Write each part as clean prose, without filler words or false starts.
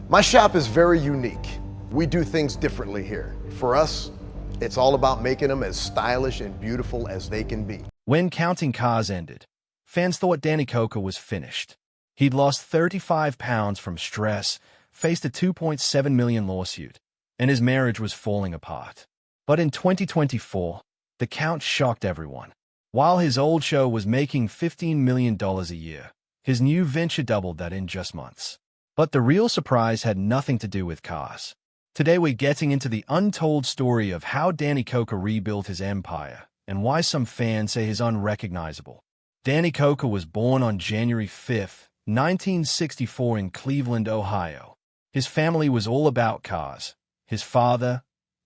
My shop is very unique. We do things differently here. For us, it's all about making them as stylish and beautiful as they can be. When Counting Cars ended, fans thought Danny Koker was finished. He'd lost 35 pounds from stress, faced a $2.7 million lawsuit, and his marriage was falling apart. But in 2024, the Count shocked everyone. While his old show was making $15 million a year, his new venture doubled that in just months. But the real surprise had nothing to do with cars. Today we're getting into the untold story of how Danny Koker rebuilt his empire and why some fans say he's unrecognizable. Danny Koker was born on January 5, 1964 in Cleveland, Ohio. His family was all about cars. His father,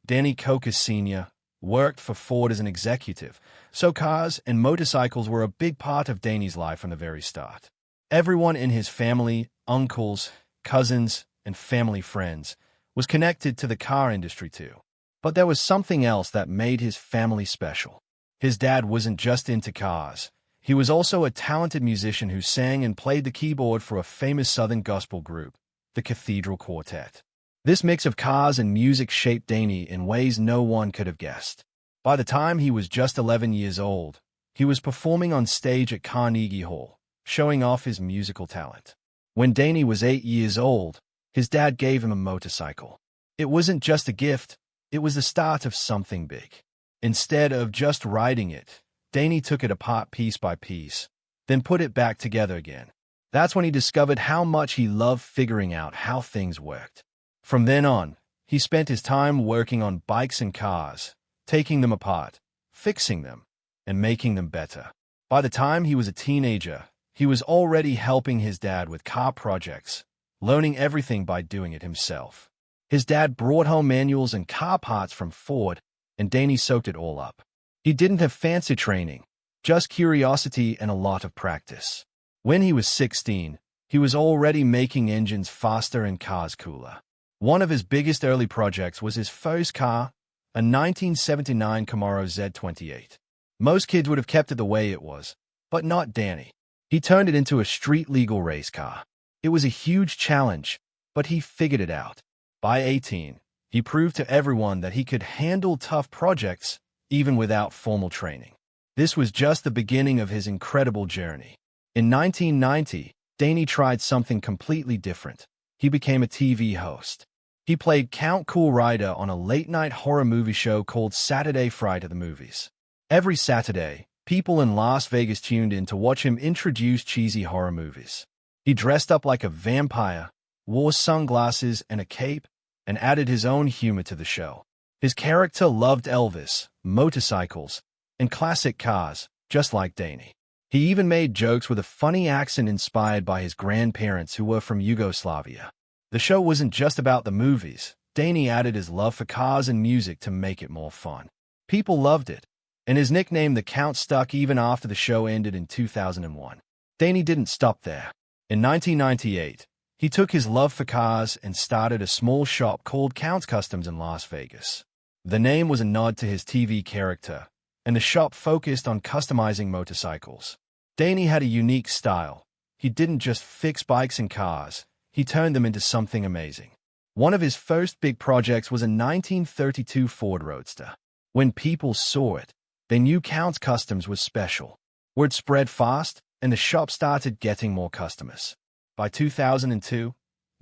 Danny Koker Sr., worked for Ford as an executive, so cars and motorcycles were a big part of Danny's life from the very start. Everyone in his family, uncles, cousins, and family friends, was connected to the car industry too. But there was something else that made his family special. His dad wasn't just into cars. He was also a talented musician who sang and played the keyboard for a famous Southern gospel group, the Cathedral Quartet. This mix of cars and music shaped Danny in ways no one could have guessed. By the time he was just 11 years old, he was performing on stage at Carnegie Hall, showing off his musical talent. When Danny was 8 years old, his dad gave him a motorcycle. It wasn't just a gift, it was the start of something big. Instead of just riding it, Danny took it apart piece by piece, then put it back together again. That's when he discovered how much he loved figuring out how things worked. From then on, he spent his time working on bikes and cars, taking them apart, fixing them, and making them better. By the time he was a teenager, he was already helping his dad with car projects, learning everything by doing it himself. His dad brought home manuals and car parts from Ford, and Danny soaked it all up. He didn't have fancy training, just curiosity and a lot of practice. When he was 16, he was already making engines faster and cars cooler. One of his biggest early projects was his first car, a 1979 Camaro Z28. Most kids would have kept it the way it was, but not Danny. He turned it into a street-legal race car. It was a huge challenge, but he figured it out. By 18, he proved to everyone that he could handle tough projects even without formal training. This was just the beginning of his incredible journey. In 1990, Danny tried something completely different. He became a TV host. He played Count Cool Rider on a late-night horror movie show called Saturday Fright at the Movies. Every Saturday, people in Las Vegas tuned in to watch him introduce cheesy horror movies. He dressed up like a vampire, wore sunglasses and a cape, and added his own humor to the show. His character loved Elvis, motorcycles, and classic cars, just like Danny. He even made jokes with a funny accent inspired by his grandparents who were from Yugoslavia. The show wasn't just about the movies. Danny added his love for cars and music to make it more fun. People loved it, and his nickname the Count stuck even after the show ended in 2001. Danny didn't stop there. In 1998, he took his love for cars and started a small shop called Count's Customs in Las Vegas. The name was a nod to his TV character, and the shop focused on customizing motorcycles. Danny had a unique style. He didn't just fix bikes and cars, he turned them into something amazing. One of his first big projects was a 1932 Ford Roadster. When people saw it, they knew Count's Customs was special. Word spread fast, and the shop started getting more customers. By 2002,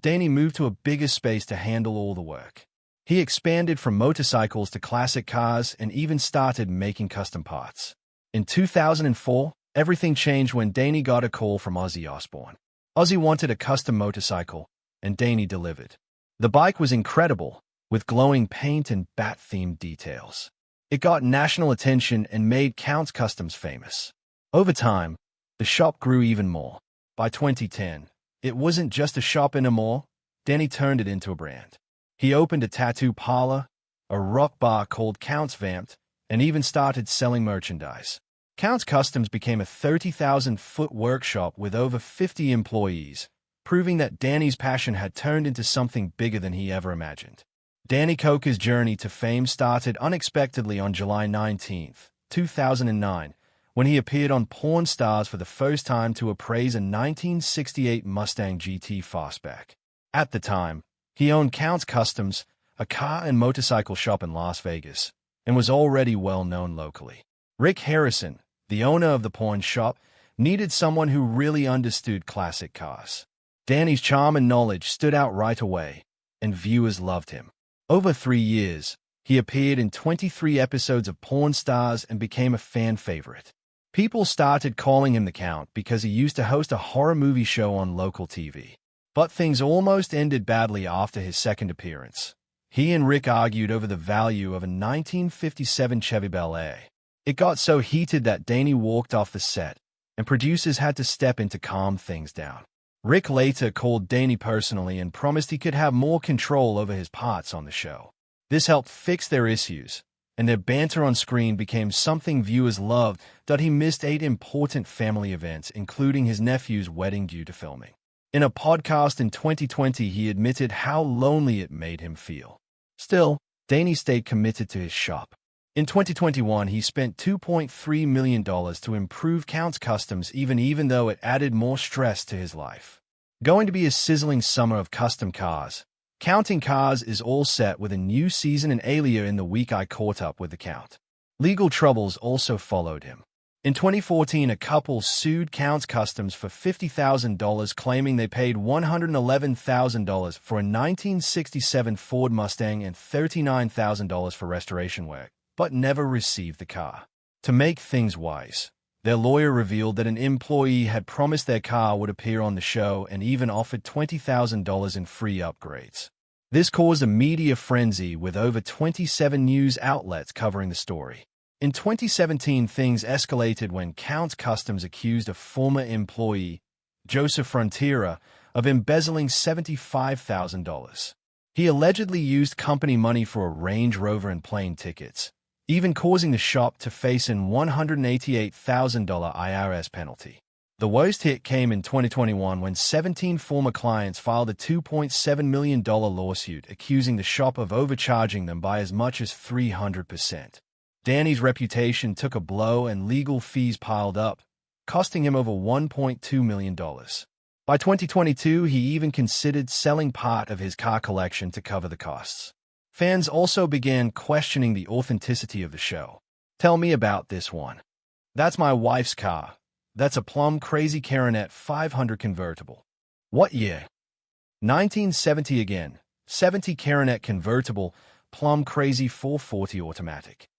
Danny moved to a bigger space to handle all the work. He expanded from motorcycles to classic cars and even started making custom parts. In 2004, everything changed when Danny got a call from Ozzy Osbourne. Ozzy wanted a custom motorcycle, and Danny delivered. The bike was incredible, with glowing paint and bat-themed details. It got national attention and made Count's Customs famous. Over time, the shop grew even more. By 2010, it wasn't just a shop anymore. Danny turned it into a brand. He opened a tattoo parlor, a rock bar called Count's Vamped, and even started selling merchandise. Count's Customs became a 30,000-foot workshop with over 50 employees, proving that Danny's passion had turned into something bigger than he ever imagined. Danny Koker's journey to fame started unexpectedly on July 19, 2009, when he appeared on Pawn Stars for the first time to appraise a 1968 Mustang GT Fastback. At the time, He owned Count's Customs, a car and motorcycle shop in Las Vegas, and was already well known locally. Rick Harrison, the owner of the pawn shop, needed someone who really understood classic cars. Danny's charm and knowledge stood out right away, and viewers loved him. Over 3 years, he appeared in 23 episodes of Pawn Stars and became a fan favorite. People started calling him the Count because he used to host a horror movie show on local TV. But things almost ended badly after his second appearance. He and Rick argued over the value of a 1957 Chevy Bel Air. It got so heated that Danny walked off the set, and producers had to step in to calm things down. Rick later called Danny personally and promised he could have more control over his parts on the show. This helped fix their issues, and their banter on screen became something viewers loved. That he missed 8 important family events, including his nephew's wedding due to filming. In a podcast in 2020, he admitted how lonely it made him feel. Still, Danny stayed committed to his shop. In 2021, he spent $2.3 million to improve Count's Customs even though it added more stress to his life. Going to be a sizzling summer of custom cars. Counting Cars is all set with a new season, and earlier in the week I caught up with the Count. Legal troubles also followed him. In 2014, a couple sued Count's Customs for $50,000, claiming they paid $111,000 for a 1967 Ford Mustang and $39,000 for restoration work, but never received the car. To make things wise, their lawyer revealed that an employee had promised their car would appear on the show and even offered $20,000 in free upgrades. This caused a media frenzy, with over 27 news outlets covering the story. In 2017, things escalated when Count's Customs accused a former employee, Joseph Frontiera, of embezzling $75,000. He allegedly used company money for a Range Rover and plane tickets, even causing the shop to face an $188,000 IRS penalty. The worst hit came in 2021 when 17 former clients filed a $2.7 million lawsuit accusing the shop of overcharging them by as much as 300%. Danny's reputation took a blow and legal fees piled up, costing him over $1.2 million. By 2022, he even considered selling part of his car collection to cover the costs. Fans also began questioning the authenticity of the show. "Tell me about this one. That's my wife's car. That's a plum crazy Coronet 500 convertible. What year? 1970 again. 70 Coronet convertible, plum crazy 440 automatic.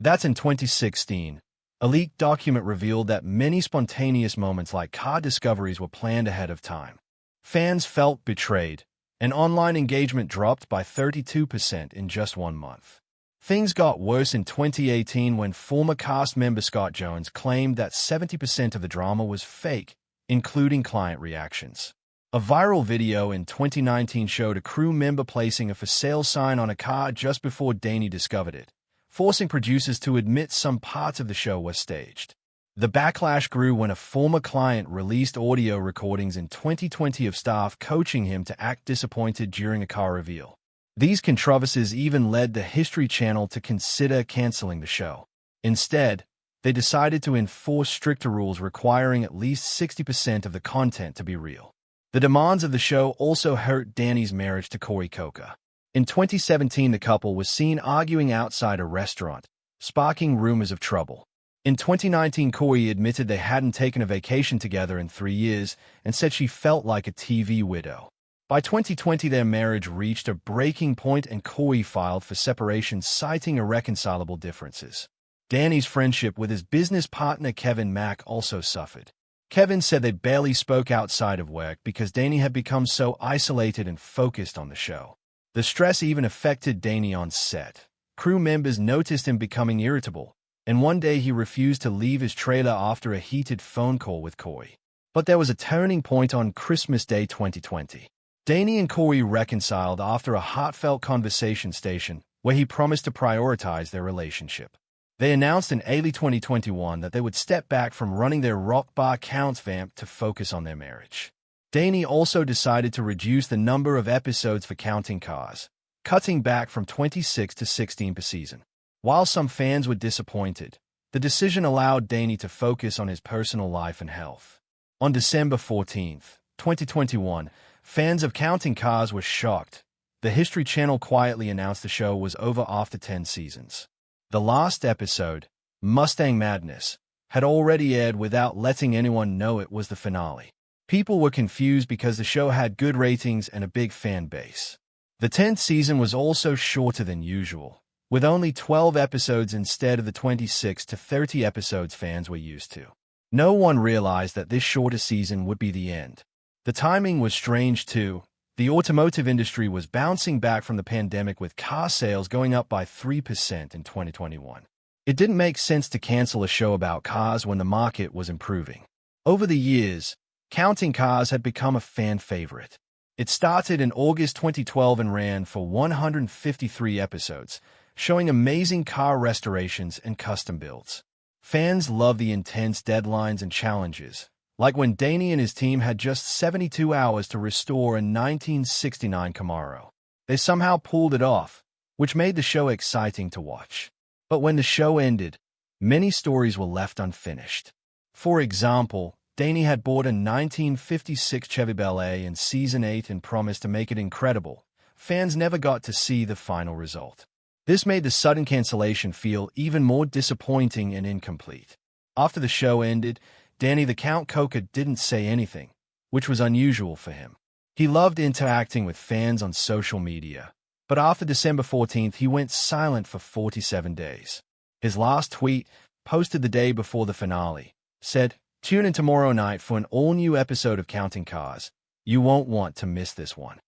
That's in 2016. A leaked document revealed that many spontaneous moments like car discoveries were planned ahead of time. Fans felt betrayed, and online engagement dropped by 32% in just 1 month. Things got worse in 2018 when former cast member Scott Jones claimed that 70% of the drama was fake, including client reactions. A viral video in 2019 showed a crew member placing a for sale sign on a car just before Danny discovered it, forcing producers to admit some parts of the show were staged. The backlash grew when a former client released audio recordings in 2020 of staff coaching him to act disappointed during a car reveal. These controversies even led the History Channel to consider canceling the show. Instead, they decided to enforce stricter rules requiring at least 60% of the content to be real. The demands of the show also hurt Danny's marriage to Corey Koker. In 2017, the couple was seen arguing outside a restaurant, sparking rumors of trouble. In 2019, Corey admitted they hadn't taken a vacation together in 3 years and said she felt like a TV widow. By 2020, their marriage reached a breaking point and Corey filed for separation, citing irreconcilable differences. Danny's friendship with his business partner Kevin Mack also suffered. Kevin said they barely spoke outside of work because Danny had become so isolated and focused on the show. The stress even affected Danny on set. Crew members noticed him becoming irritable, and one day he refused to leave his trailer after a heated phone call with Corey. But there was a turning point on Christmas Day 2020. Danny and Corey reconciled after a heartfelt conversation station where he promised to prioritize their relationship. They announced in early 2021 that they would step back from running their rock bar Count's vamp to focus on their marriage. Danny also decided to reduce the number of episodes for Counting Cars, cutting back from 26 to 16 per season. While some fans were disappointed, the decision allowed Danny to focus on his personal life and health. On December 14, 2021, fans of Counting Cars were shocked. the History Channel quietly announced the show was over after 10 seasons. The last episode, Mustang Madness, had already aired without letting anyone know it was the finale. People were confused because the show had good ratings and a big fan base. The 10th season was also shorter than usual, with only 12 episodes instead of the 26 to 30 episodes fans were used to. No one realized that this shorter season would be the end. The timing was strange too. The automotive industry was bouncing back from the pandemic with car sales going up by 3% in 2021. It didn't make sense to cancel a show about cars when the market was improving. Over the years, Counting Cars had become a fan favorite. It started in August 2012 and ran for 153 episodes, showing amazing car restorations and custom builds. Fans love the intense deadlines and challenges, like when Danny and his team had just 72 hours to restore a 1969 Camaro. They somehow pulled it off, which made the show exciting to watch. But when the show ended, many stories were left unfinished. For example, Danny had bought a 1956 Chevy Bel Air in Season 8 and promised to make it incredible. Fans never got to see the final result. This made the sudden cancellation feel even more disappointing and incomplete. After the show ended, Danny the Count Koker didn't say anything, which was unusual for him. He loved interacting with fans on social media, but after December 14th, he went silent for 47 days. His last tweet, posted the day before the finale, said, "Tune in tomorrow night for an all-new episode of Counting Cars. You won't want to miss this one."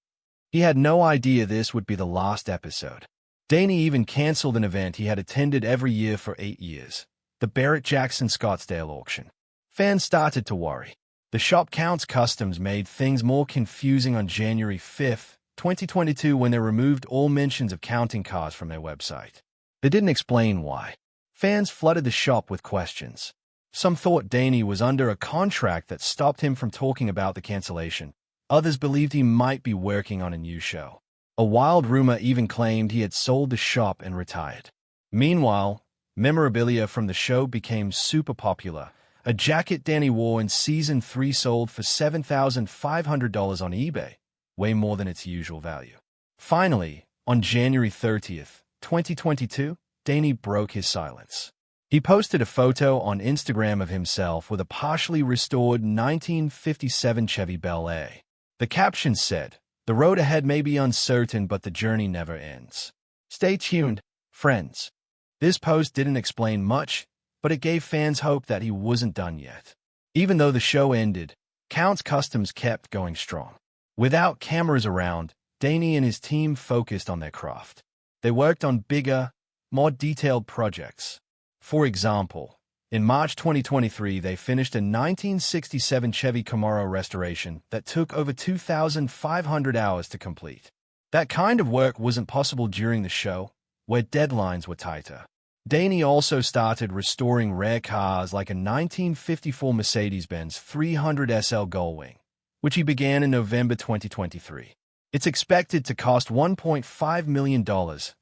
He had no idea this would be the last episode. Danny even canceled an event he had attended every year for 8 years, the Barrett-Jackson Scottsdale auction. Fans started to worry. The shop Counts Customs made things more confusing on January 5, 2022 when they removed all mentions of Counting Cars from their website. They didn't explain why. Fans flooded the shop with questions. Some thought Danny was under a contract that stopped him from talking about the cancellation. Others believed he might be working on a new show. A wild rumor even claimed he had sold the shop and retired. Meanwhile, memorabilia from the show became super popular. A jacket Danny wore in Season 3 sold for $7,500 on eBay, way more than its usual value. Finally, on January 30th, 2022, Danny broke his silence. He posted a photo on Instagram of himself with a partially restored 1957 Chevy Bel Air. The caption said, "The road ahead may be uncertain, but the journey never ends. Stay tuned, friends." This post didn't explain much, but it gave fans hope that he wasn't done yet. Even though the show ended, Counts Customs kept going strong. Without cameras around, Danny and his team focused on their craft. They worked on bigger, more detailed projects. For example, in March 2023, they finished a 1967 Chevy Camaro restoration that took over 2,500 hours to complete. That kind of work wasn't possible during the show, where deadlines were tighter. Danny also started restoring rare cars like a 1954 Mercedes-Benz 300 SL Gullwing, which he began in November 2023. It's expected to cost $1.5 million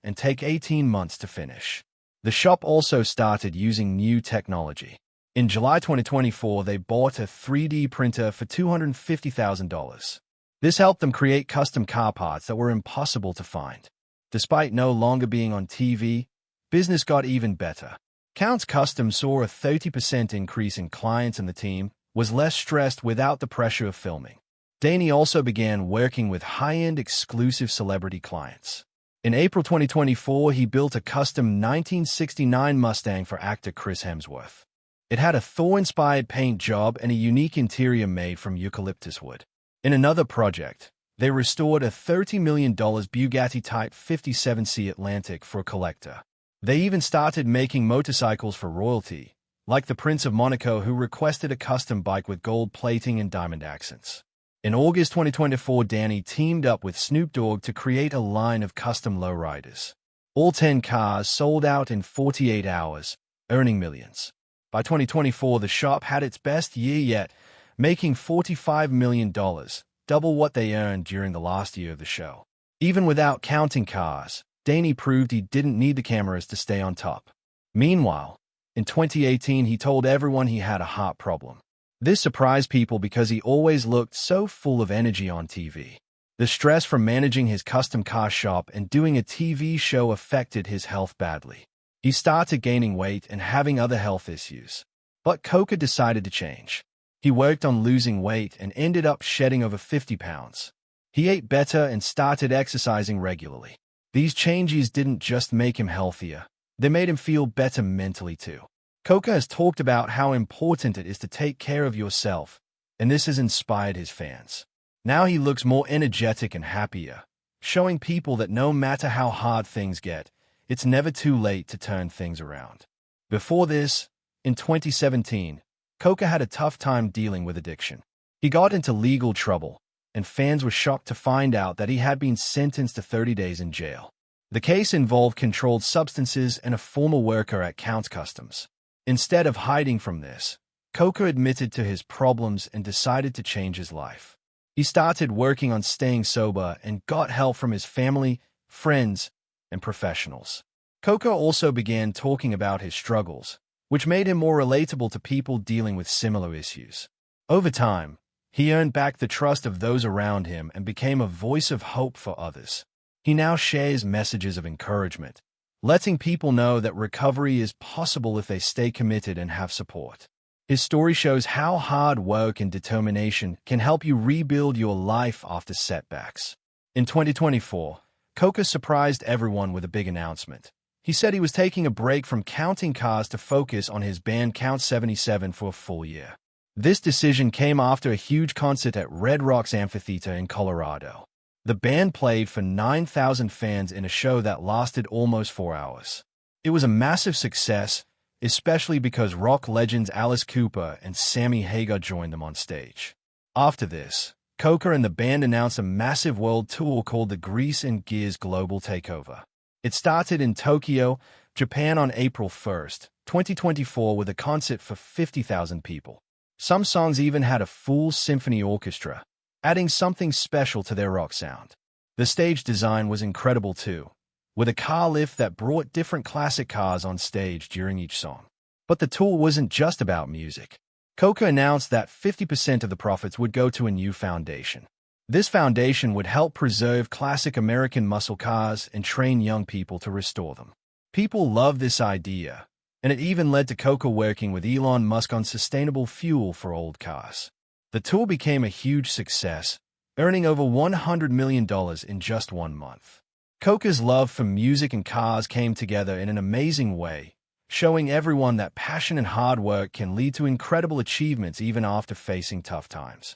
and take 18 months to finish. The shop also started using new technology. In July 2024, they bought a 3D printer for $250,000. This helped them create custom car parts that were impossible to find. Despite no longer being on TV, business got even better. Counts Customs saw a 30% increase in clients, and the team was less stressed without the pressure of filming. Danny also began working with high-end exclusive celebrity clients. In April 2024, he built a custom 1969 Mustang for actor Chris Hemsworth. It had a Thor-inspired paint job and a unique interior made from eucalyptus wood. In another project, they restored a $30 million Bugatti Type 57C Atlantic for a collector. They even started making motorcycles for royalty, like the Prince of Monaco, who requested a custom bike with gold plating and diamond accents. In August 2024, Danny teamed up with Snoop Dogg to create a line of custom lowriders. All 10 cars sold out in 48 hours, earning millions. By 2024, the shop had its best year yet, making $45 million, double what they earned during the last year of the show. Even without Counting Cars, Danny proved he didn't need the cameras to stay on top. Meanwhile, in 2018, he told everyone he had a heart problem. This surprised people because he always looked so full of energy on TV. The stress from managing his custom car shop and doing a TV show affected his health badly. He started gaining weight and having other health issues. But Koker decided to change. He worked on losing weight and ended up shedding over 50 pounds. He ate better and started exercising regularly. These changes didn't just make him healthier, they made him feel better mentally too. Koker has talked about how important it is to take care of yourself, and this has inspired his fans. Now he looks more energetic and happier, showing people that no matter how hard things get, it's never too late to turn things around. Before this, in 2017, Koker had a tough time dealing with addiction. He got into legal trouble, and fans were shocked to find out that he had been sentenced to 30 days in jail. The case involved controlled substances and a former worker at Counts Customs. Instead of hiding from this, Koker admitted to his problems and decided to change his life. He started working on staying sober and got help from his family, friends, and professionals. Koker also began talking about his struggles, which made him more relatable to people dealing with similar issues. Over time, he earned back the trust of those around him and became a voice of hope for others. He now shares messages of encouragement, letting people know that recovery is possible if they stay committed and have support. His story shows how hard work and determination can help you rebuild your life after setbacks. In 2024, Koker surprised everyone with a big announcement. He said he was taking a break from counting cars to focus on his band Count 77 for a full year. This decision came after a huge concert at Red Rocks Amphitheater in Colorado. The band played for 9,000 fans in a show that lasted almost 4 hours. It was a massive success, especially because rock legends Alice Cooper and Sammy Hagar joined them on stage. After this, Koker and the band announced a massive world tour called the Grease and Gears Global Takeover. It started in Tokyo, Japan on April 1st, 2024 with a concert for 50,000 people. Some songs even had a full symphony orchestra, adding something special to their rock sound. The stage design was incredible too, with a car lift that brought different classic cars on stage during each song. But the tour wasn't just about music. Koker announced that 50% of the profits would go to a new foundation. This foundation would help preserve classic American muscle cars and train young people to restore them. People love this idea, and it even led to Koker working with Elon Musk on sustainable fuel for old cars. The tour became a huge success, earning over $100 million in just 1 month. Koker's love for music and cars came together in an amazing way, showing everyone that passion and hard work can lead to incredible achievements even after facing tough times.